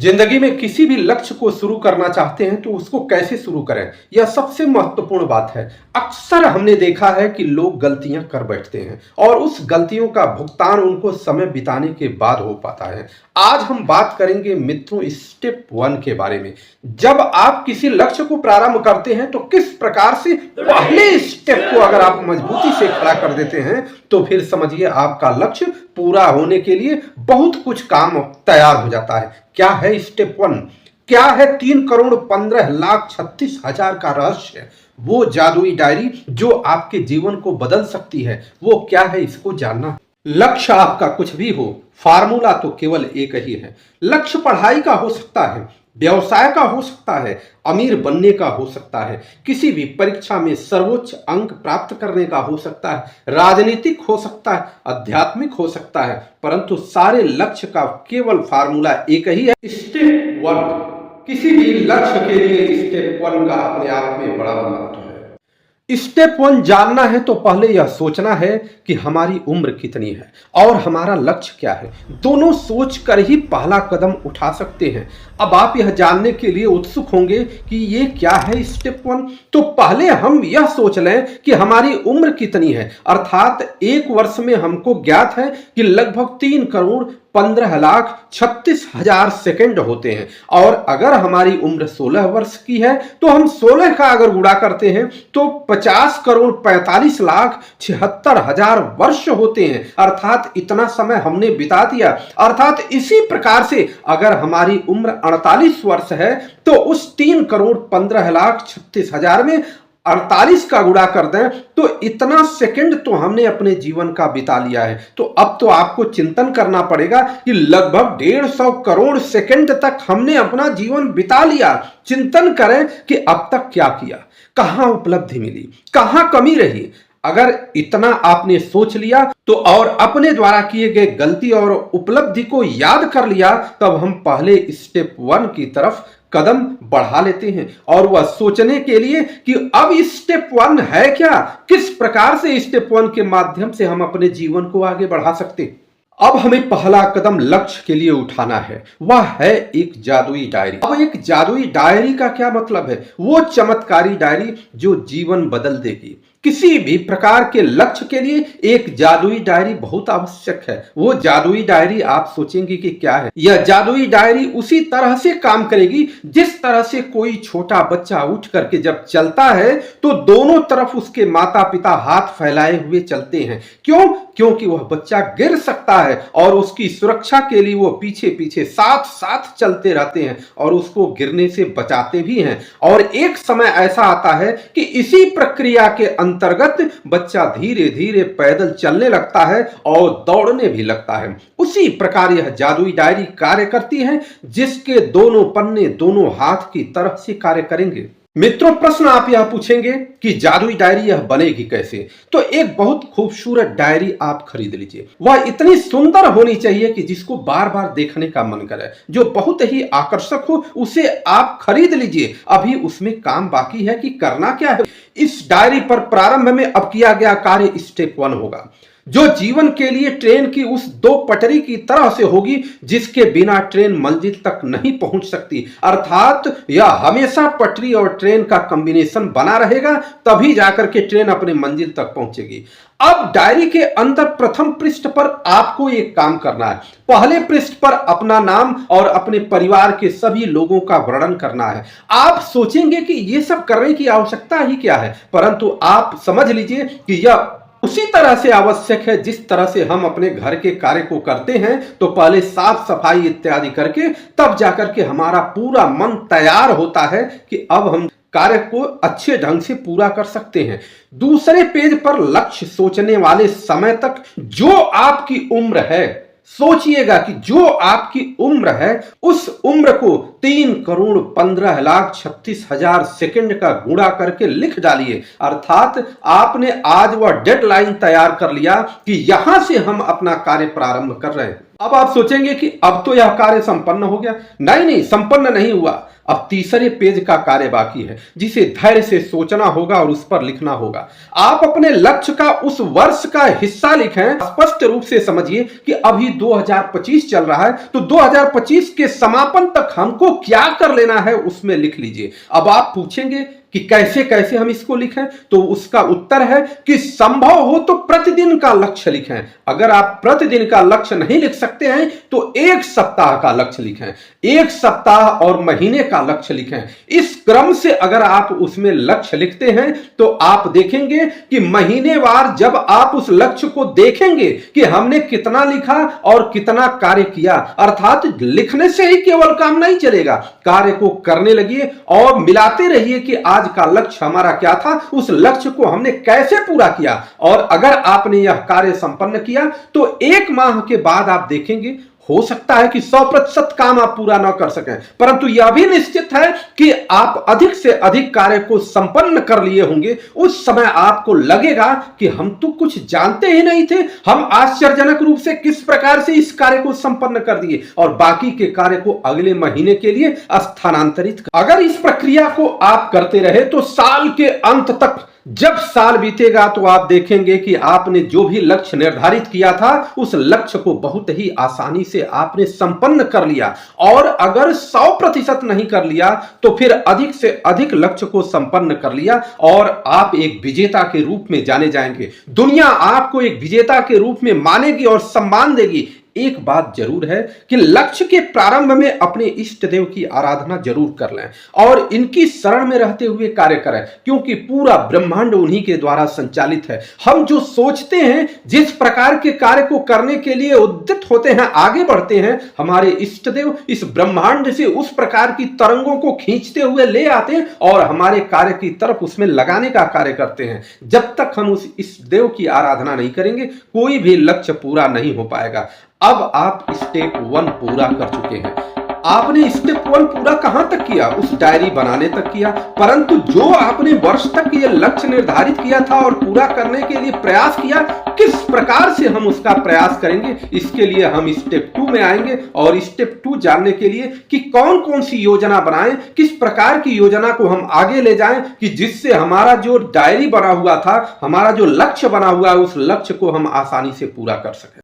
जिंदगी में किसी भी लक्ष्य को शुरू करना चाहते हैं तो उसको कैसे शुरू करें, यह सबसे महत्वपूर्ण बात है। अक्सर हमने देखा है कि लोग गलतियां कर बैठते हैं और उस गलतियों का भुगतान उनको समय बिताने के बाद हो पाता है। आज हम बात करेंगे मित्रों स्टेप 1 के बारे में। जब आप किसी लक्ष्य को प्रारंभ करते हैं तो किस प्रकार से पहले स्टेप को अगर आप मजबूती से खड़ा कर देते हैं तो फिर समझिए आपका लक्ष्य पूरा होने के लिए बहुत कुछ काम तैयार हो जाता है। क्या है स्टेप 1? क्या है 3,15,36,000 का रहस्य? वो जादुई डायरी जो आपके जीवन को बदल सकती है, वो क्या है इसको जानना। लक्ष्य आपका कुछ भी हो, फार्मूला तो केवल एक ही है। लक्ष्य पढ़ाई का हो सकता है, व्यवसाय का हो सकता है, अमीर बनने का हो सकता है, किसी भी परीक्षा में सर्वोच्च अंक प्राप्त करने का हो सकता है, राजनीतिक हो सकता है, आध्यात्मिक हो सकता है, परंतु सारे लक्ष्य का केवल फार्मूला एक ही है, स्टेप 1। किसी भी लक्ष्य के लिए स्टेप 1 का अपने आप में बड़ा महत्व है। स्टेप 1 जानना है तो पहले यह सोचना है कि हमारी उम्र कितनी है और हमारा लक्ष्य क्या है। दोनों सोच कर ही पहला कदम उठा सकते हैं। अब आप यह जानने के लिए उत्सुक होंगे कि ये क्या है स्टेप 1। तो पहले हम यह सोच लें कि हमारी उम्र कितनी है, अर्थात एक वर्ष में हमको ज्ञात है कि लगभग 3,15,36,000 सेकंड होते हैं। और अगर हमारी उम्र 16 वर्ष की है तो हम 16 का अगर गुणा करते हैं तो 50,45,76,000 वर्ष होते हैं, अर्थात इतना समय हमने बिता दिया। अर्थात इसी प्रकार से अगर हमारी उम्र 48 वर्ष है तो उस 3,15,36,000 में 48 का गुणा कर दें तो इतना सेकंड तो हमने अपने जीवन का बिता लिया है। तो अब तो आपको चिंतन करना पड़ेगा कि लगभग 150 करोड़ सेकंड तक हमने अपना जीवन बिता लिया। चिंतन करें कि अब तक क्या किया, कहां उपलब्धि मिली, कहां कमी रही। अगर इतना आपने सोच लिया तो और अपने द्वारा किए गए गलती और उपलब्धि को याद कर लिया, तब हम पहले स्टेप 1 की तरफ कदम बढ़ा लेते हैं। और वह सोचने के लिए कि अब स्टेप 1 है क्या, किस प्रकार से स्टेप 1 के माध्यम से हम अपने जीवन को आगे बढ़ा सकते हैं। अब हमें पहला कदम लक्ष्य के लिए उठाना है, वह है एक जादुई डायरी। अब एक जादुई डायरी का क्या मतलब है? वो चमत्कारी डायरी जो जीवन बदल देगी। किसी भी प्रकार के लक्ष्य के लिए एक जादुई डायरी बहुत आवश्यक है। वो जादुई डायरी आप सोचेंगे कि क्या है। यह जादुई डायरी उसी तरह से काम करेगी जिस तरह से कोई छोटा बच्चा उठ करके जब चलता है तो दोनों तरफ उसके माता पिता हाथ फैलाए हुए चलते हैं। क्यों? क्योंकि वह बच्चा गिर सकता है और उसकी सुरक्षा के लिए वो पीछे पीछे साथ साथ चलते रहते हैं और उसको गिरने से बचाते भी हैं। और एक समय ऐसा आता है कि इसी प्रक्रिया के अंतर्गत बच्चा धीरे धीरे पैदल चलने लगता है और दौड़ने भी लगता है। उसी प्रकार यह जादुई डायरी कार्य करती है जिसके दोनों पन्ने दोनों हाथ की तरफ से कार्य करेंगे। मित्रों, प्रश्न आप यह पूछेंगे कि जादुई डायरी यह बनेगी कैसे? तो एक बहुत खूबसूरत डायरी आप खरीद लीजिए। वह इतनी सुंदर होनी चाहिए कि जिसको बार बार देखने का मन करे, जो बहुत ही आकर्षक हो, उसे आप खरीद लीजिए। अभी उसमें काम बाकी है कि करना क्या है। इस डायरी पर प्रारंभ में अब किया गया कार्य स्टेप 1 होगा, जो जीवन के लिए ट्रेन की उस 2 पटरी की तरह से होगी जिसके बिना ट्रेन मंजिल तक नहीं पहुंच सकती। अर्थात यह हमेशा पटरी और ट्रेन का कॉम्बिनेशन बना रहेगा, तभी जाकर के ट्रेन अपने मंजिल तक पहुंचेगी। अब डायरी के अंदर प्रथम पृष्ठ पर आपको एक काम करना है। पहले पृष्ठ पर अपना नाम और अपने परिवार के सभी लोगों का वर्णन करना है। आप सोचेंगे कि ये सब करने की आवश्यकता ही क्या है, परंतु आप समझ लीजिए कि यह उसी तरह से आवश्यक है जिस तरह से हम अपने घर के कार्य को करते हैं। तो पहले साफ सफाई इत्यादि करके तब जाकर के हमारा पूरा मन तैयार होता है कि अब हम कार्य को अच्छे ढंग से पूरा कर सकते हैं। दूसरे पेज पर लक्ष्य सोचने वाले समय तक जो आपकी उम्र है, सोचिएगा कि जो आपकी उम्र है उस उम्र को 3,15,36,000 सेकंड का गुणा करके लिख डालिए। अर्थात आपने आज वह डेडलाइन तैयार कर लिया कि यहां से हम अपना कार्य प्रारंभ कर रहे हैं। अब आप सोचेंगे कि अब तो यह कार्य संपन्न हो गया। नहीं नहीं, संपन्न नहीं हुआ। अब तीसरे पेज का कार्य बाकी है, जिसे धैर्य से सोचना होगा और उस पर लिखना होगा। आप अपने लक्ष्य का उस वर्ष का हिस्सा लिखें। स्पष्ट रूप से समझिए कि अभी 2025 चल रहा है, तो 2025 के समापन तक हमको क्या कर लेना है उसमें लिख लीजिए। अब आप पूछेंगे कि कैसे कैसे हम इसको लिखें, तो उसका उत्तर है कि संभव हो तो प्रतिदिन का लक्ष्य लिखें। अगर आप प्रतिदिन का लक्ष्य नहीं लिख सकते हैं तो एक सप्ताह का लक्ष्य लिखें, एक सप्ताह और महीने का लक्ष्य लिखें। इस क्रम से अगर आप उसमें लक्ष्य लिखते हैं तो आप देखेंगे कि महीनेवार जब आप उस लक्ष्य को देखेंगे कि हमने कितना लिखा और कितना कार्य किया, अर्थात लिखने से ही केवल काम नहीं चलेगा, कार्य को करने लगिए और मिलाते रहिए कि आज का लक्ष्य हमारा क्या था, उस लक्ष्य को हमने कैसे पूरा किया। और अगर आपने यह कार्य संपन्न किया तो एक माह के बाद आप देखेंगे, हो सकता है कि 100% काम आप पूरा ना कर सकें, परंतु यह भी निश्चित है कि आप अधिक से अधिक कार्य को संपन्न कर लिए होंगे। उस समय आपको लगेगा कि हम तो कुछ जानते ही नहीं थे, हम आश्चर्यजनक रूप से किस प्रकार से इस कार्य को संपन्न कर दिए और बाकी के कार्य को अगले महीने के लिए स्थानांतरित। अगर इस प्रक्रिया को आप करते रहे तो साल के अंत तक, जब साल बीतेगा तो आप देखेंगे कि आपने जो भी लक्ष्य निर्धारित किया था उस लक्ष्य को बहुत ही आसानी से आपने संपन्न कर लिया। और अगर 100% नहीं कर लिया तो फिर अधिक से अधिक लक्ष्य को संपन्न कर लिया और आप एक विजेता के रूप में जाने जाएंगे। दुनिया आपको एक विजेता के रूप में मानेगी और सम्मान देगी। एक बात जरूर है कि लक्ष्य के प्रारंभ में अपने इष्ट देव की आराधना जरूर कर लें और इनकी शरण में रहते हुए कार्य करें, क्योंकि पूरा ब्रह्मांड उन्हीं के द्वारा संचालित है। हम जो सोचते हैं, जिस प्रकार के कार्य को करने के लिए उद्यत होते हैं, आगे बढ़ते हैं, हमारे इष्ट देव इस ब्रह्मांड से उस प्रकार की तरंगों को खींचते हुए ले आते हैं और हमारे कार्य की तरफ उसमें लगाने का कार्य करते हैं। जब तक हम उस इष्ट देव की आराधना नहीं करेंगे कोई भी लक्ष्य पूरा नहीं हो पाएगा। अब आप स्टेप 1 पूरा कर चुके हैं। आपने स्टेप 1 पूरा कहां तक किया? उस डायरी बनाने तक किया, परंतु जो आपने वर्ष तक ये लक्ष्य निर्धारित किया था और पूरा करने के लिए प्रयास किया, किस प्रकार से हम उसका प्रयास करेंगे, इसके लिए हम स्टेप 2 में आएंगे। और स्टेप 2 जानने के लिए कि कौन कौन सी योजना बनाएं, किस प्रकार की योजना को हम आगे ले जाएं कि जिससे हमारा जो डायरी बना हुआ था, हमारा जो लक्ष्य बना हुआ है, उस लक्ष्य को हम आसानी से पूरा कर सकें।